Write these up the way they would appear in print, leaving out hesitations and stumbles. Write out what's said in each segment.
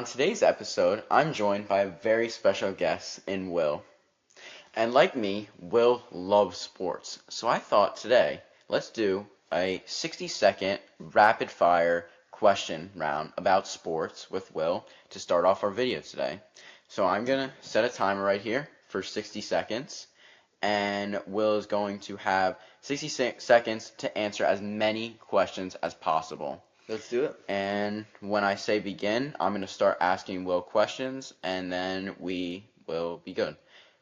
on today's episode, I'm joined by a very special guest in Will. And like me, Will loves sports. So I thought today, let's do a 60-second rapid fire question round about sports with Will to start off our video today. So I'm going to set a timer right here for 60 seconds. And Will is going to have 60 seconds to answer as many questions as possible. Let's do it. And when I say begin, I'm going to start asking Will questions, and then we will be good.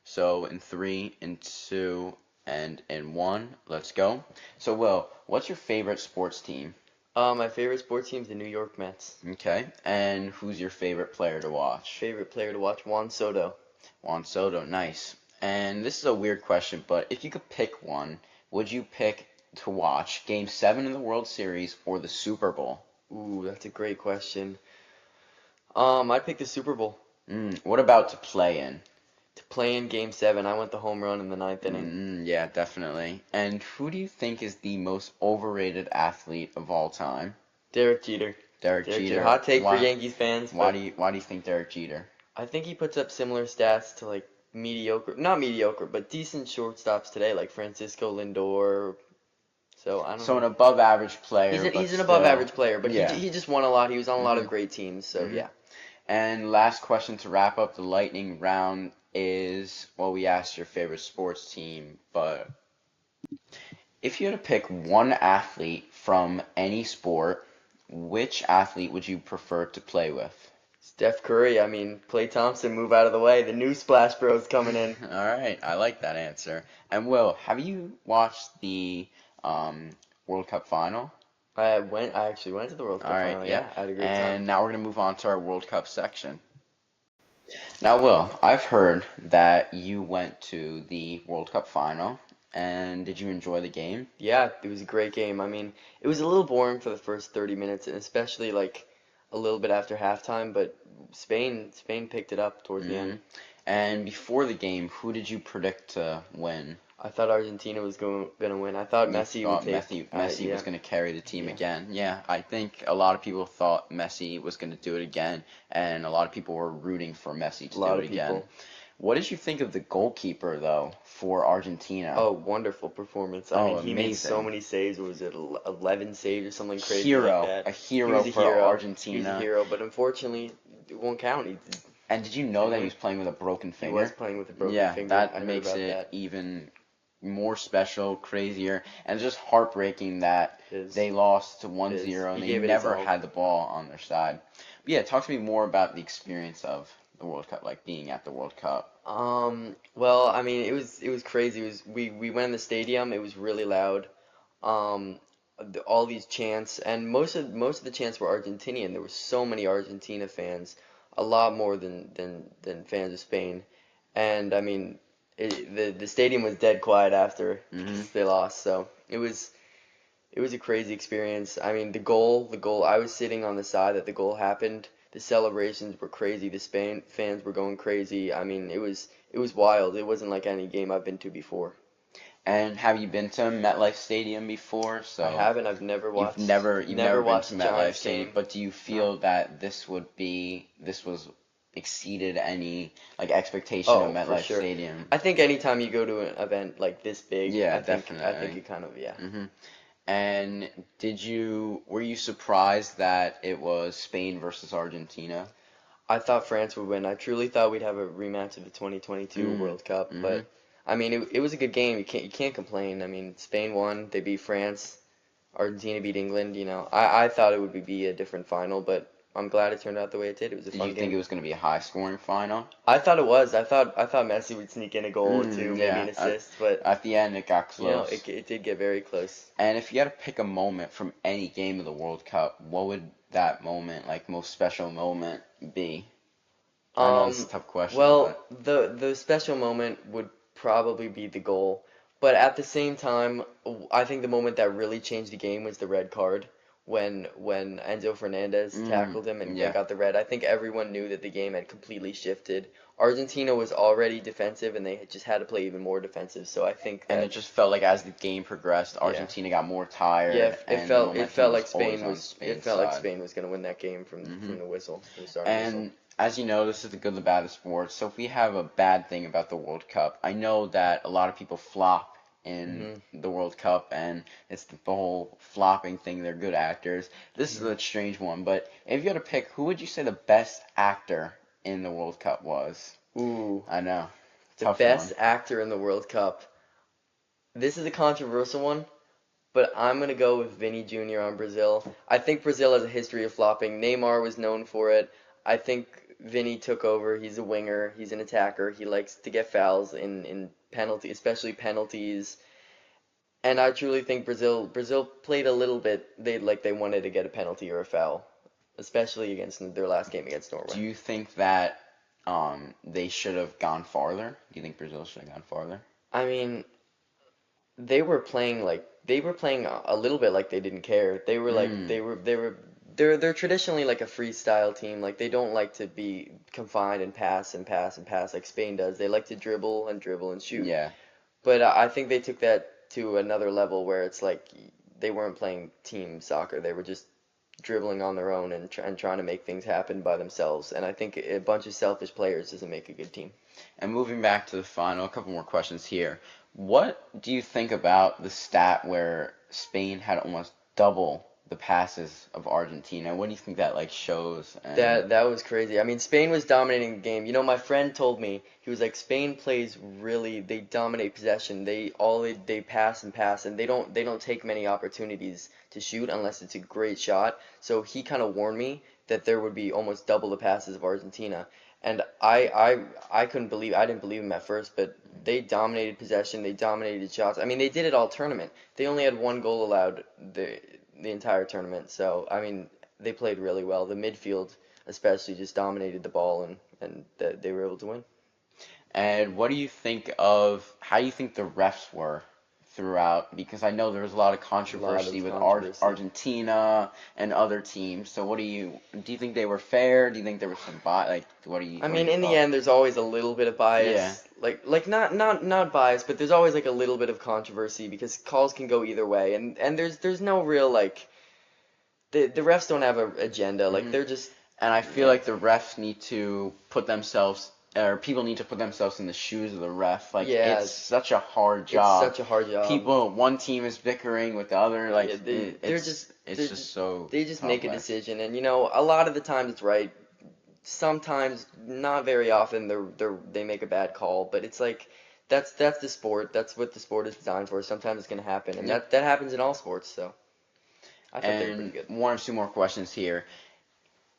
So in 3, in 2, and in 1, let's go. So Will, what's your favorite sports team? My favorite sports team is the New York Mets. Okay, and who's your favorite player to watch? Favorite player to watch, Juan Soto. Juan Soto, nice. And this is a weird question, but if you could pick one, would you pick to watch Game 7 in the World Series or the Super Bowl? Ooh, that's a great question. I'd pick the Super Bowl. What about to play in? To play in Game 7, I want the home run in the 9th inning. Yeah, definitely. And who do you think is the most overrated athlete of all time? Derek Jeter. Derek Jeter. Hot take for Yankees fans. Why do you think Derek Jeter? I think he puts up similar stats to like not mediocre, but decent shortstops today, like Francisco Lindor. So I don't know. So an above average player. He's an above average player, but yeah. he just won a lot. He was on a lot of great teams. So yeah. And last question to wrap up the lightning round is, well, we asked your favorite sports team, but if you had to pick one athlete from any sport, which athlete would you prefer to play with? Steph Curry. I mean, Klay Thompson, move out of the way. The new Splash Bros coming in. All right, I like that answer. And Will, have you watched the World Cup final? I actually went to the World Cup final. Yeah, I had a great time. And now we're gonna move on to our World Cup section. Now, Will, I've heard that you went to the World Cup final, and did you enjoy the game? Yeah, it was a great game. I mean, it was a little boring for the first 30 minutes, and especially like a little bit after halftime, but Spain picked it up towards the end. And before the game, who did you predict to win? I thought Argentina was going to win. I thought Messi would take. Messi was going to carry the team again. Yeah, I think a lot of people thought Messi was going to do it again, and a lot of people were rooting for Messi to do it again. What did you think of the goalkeeper, though, for Argentina? Oh, wonderful performance. I mean, he made so many saves. What was it, 11 saves or something crazy like that? A hero for Argentina. He's a hero, but unfortunately, it won't count. And did you know that he was playing with a broken finger? He was playing with a broken finger. Yeah, that makes it even more special, crazier, and it's just heartbreaking that they lost to 1-0 and they never had the ball on their side. But yeah, talk to me more about the experience of the World Cup, like being at the World Cup. Well, I mean, it was crazy. We went in the stadium. It was really loud. All these chants, and most of the chants were Argentinian. There were so many Argentina fans, a lot more than fans of Spain, and I mean, the stadium was dead quiet after they lost. So it was a crazy experience. I mean, the goal. I was sitting on the side that the goal happened. The celebrations were crazy. The Spain fans were going crazy. I mean, it was wild. It wasn't like any game I've been to before. And have you been to MetLife Stadium before? So I haven't. I've never watched. You've never watched been to MetLife Stadium. But do you feel that this was exceeded any like expectation of MetLife Stadium? I think anytime you go to an event like this big, definitely. I think it kind of And were you surprised that it was Spain versus Argentina? I thought France would win. I truly thought we'd have a rematch of the 2022 World Cup, but I mean, it was a good game. You can't complain. I mean, Spain won. They beat France. Argentina beat England. You know, I thought it would be a different final, but I'm glad it turned out the way it did. It was a fun game. Did you think it was going to be a high-scoring final? I thought it was. I thought Messi would sneak in a goal or two, maybe an assist, but at the end it got close. You know, it did get very close. And if you had to pick a moment from any game of the World Cup, what would that moment, like most special moment, be? I know it's a tough question. Well, the special moment would probably be the goal, but at the same time, I think the moment that really changed the game was the red card when Enzo Fernandez tackled him and Yeah. got the red. I think everyone knew that the game had completely shifted. Argentina was already defensive, and they had just had to play even more defensive. So I think And that it just felt like as the game progressed, yeah. Argentina got more tired, Yeah, and the momentum it felt was like always Spain on was it Spain's felt like side. Spain was going to win that game Hmm from the whistle, from the starting whistle. And as you know, this is the good, the bad of sports. So if we have a bad thing about the World Cup, I know that a lot of people flop in Hmm the World Cup, and it's the whole flopping thing. They're good actors. This is hmm a strange one, but if you had to pick, who would you say the best actor in the World Cup was? Ooh, I know, the tough best one. actor in the World Cup. This is a controversial one, but I'm going to go with Vini Jr. on Brazil. I think Brazil has a history of flopping. Neymar was known for it. I think Vini took over. He's a winger. He's an attacker. He likes to get fouls in penalty, especially penalties. And I truly think Brazil played a little bit. They wanted to get a penalty or a foul, especially against their last game against Norway. Do you think that they should have gone farther? Do you think Brazil should have gone farther? I mean, they were playing a little bit like they didn't care. They were like Mm, they're traditionally like a freestyle team. Like they don't like to be confined and pass and pass and pass like Spain does. They like to dribble and shoot. yeah. But I think they took that to another level where it's like they weren't playing team soccer. They were just dribbling on their own and trying to make things happen by themselves. And I think a bunch of selfish players doesn't make a good team. And moving back to the final, a couple more questions here. What do you think about the stat where Spain had almost double the passes of Argentina? What do you think that like shows? And That was crazy. I mean, Spain was dominating the game. You know, my friend told me he was like, Spain plays really. They dominate possession. They pass and pass, and they don't take many opportunities to shoot unless it's a great shot. So he kind of warned me that there would be almost double the passes of Argentina, and I couldn't believe. I didn't believe him at first, but they dominated possession. They dominated shots. I mean, they did it all tournament. They only had one goal allowed the entire tournament. So I mean, they played really well. The midfield especially just dominated the ball and they were able to win. and what do you think of how do you think the refs were throughout? Because I know there was a lot of A lot controversy of with controversy. Argentina and other teams. So what do you think they were fair? Do you think there was some like I what are mean, your in the thoughts? end, there's always a little bit of Yeah. bias. Like not bias, but there's always like a little bit of controversy because calls can go either way, and there's no real like the refs don't have an agenda. Like hmm they're just And I feel yeah. like the refs need to put themselves, or people need to put themselves in the shoes of the ref. Like, Yeah, it's such a hard it's job. such a hard job. One team is bickering with the other. Like, Yeah, it's just so they just make a complex. decision, and you know, a lot of the times it's right. Sometimes, not very often, they make a bad call, but it's like that's the sport. That's what the sport is designed for. Sometimes it's gonna happen, and Yeah. that happens in all sports. So I thought they were pretty And good. one or two more questions here.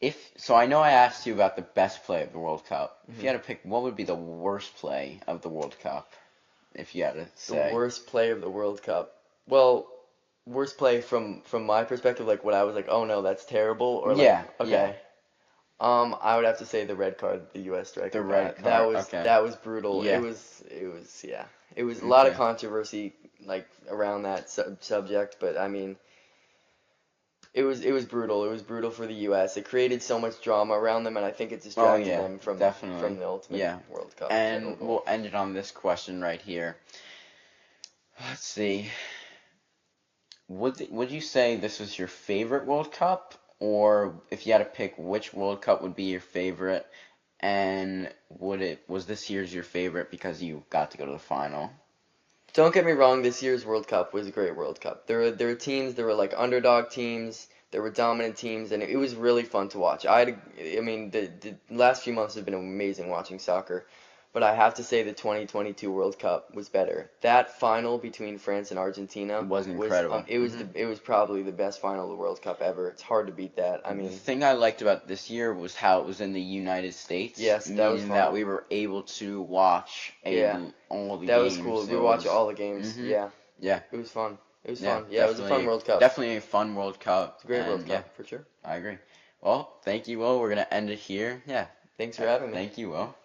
If so, I know I asked you about the best play of the World Cup. If Hmm you had to pick, what would be the worst play of the World Cup? If you had to The say. worst play of the World Cup. Well, worst play from my perspective, like what I was like, oh no, that's terrible, or like Yeah, yeah. okay. I would have to say the red card the U.S. The striker red got. card. Okay. That was brutal. Yeah. It was yeah. It was a lot of Okay. controversy like around that subject, but I mean, it was brutal. It was brutal for the U.S. It created so much drama around them, and I think it Oh distracted yeah, them definitely. from the ultimate Yeah. World Cup title And goal. we'll end it on this question right here. Let's see. Would you say this was your favorite World Cup, or if you had to pick which World Cup would be your favorite, and was this year's your favorite because you got to go to the final? Don't get me wrong, this year's World Cup was a great World Cup. There were teams, there were like underdog teams, there were dominant teams, and it was really fun to watch. I mean, the last few months have been amazing watching soccer, but I have to say the 2022 World Cup was better. That final between France and It Argentina was incredible. it was probably the best final of the World Cup ever. It's hard to beat that. I The mean, thing I liked about this year was how it was in the United States, yes, that was meaning that fun. we were able to watch Yeah, all the that was cool. games. We It watched was, all the games. hmm Yeah, yeah, it was fun. It was yeah, fun. Yeah, it was a fun World Cup. definitely a fun World Cup, It's a great World and yeah, Cup for sure. I agree. Well, thank you, Will. We're gonna end it here. Yeah, Thanks for having me. thank you, Will.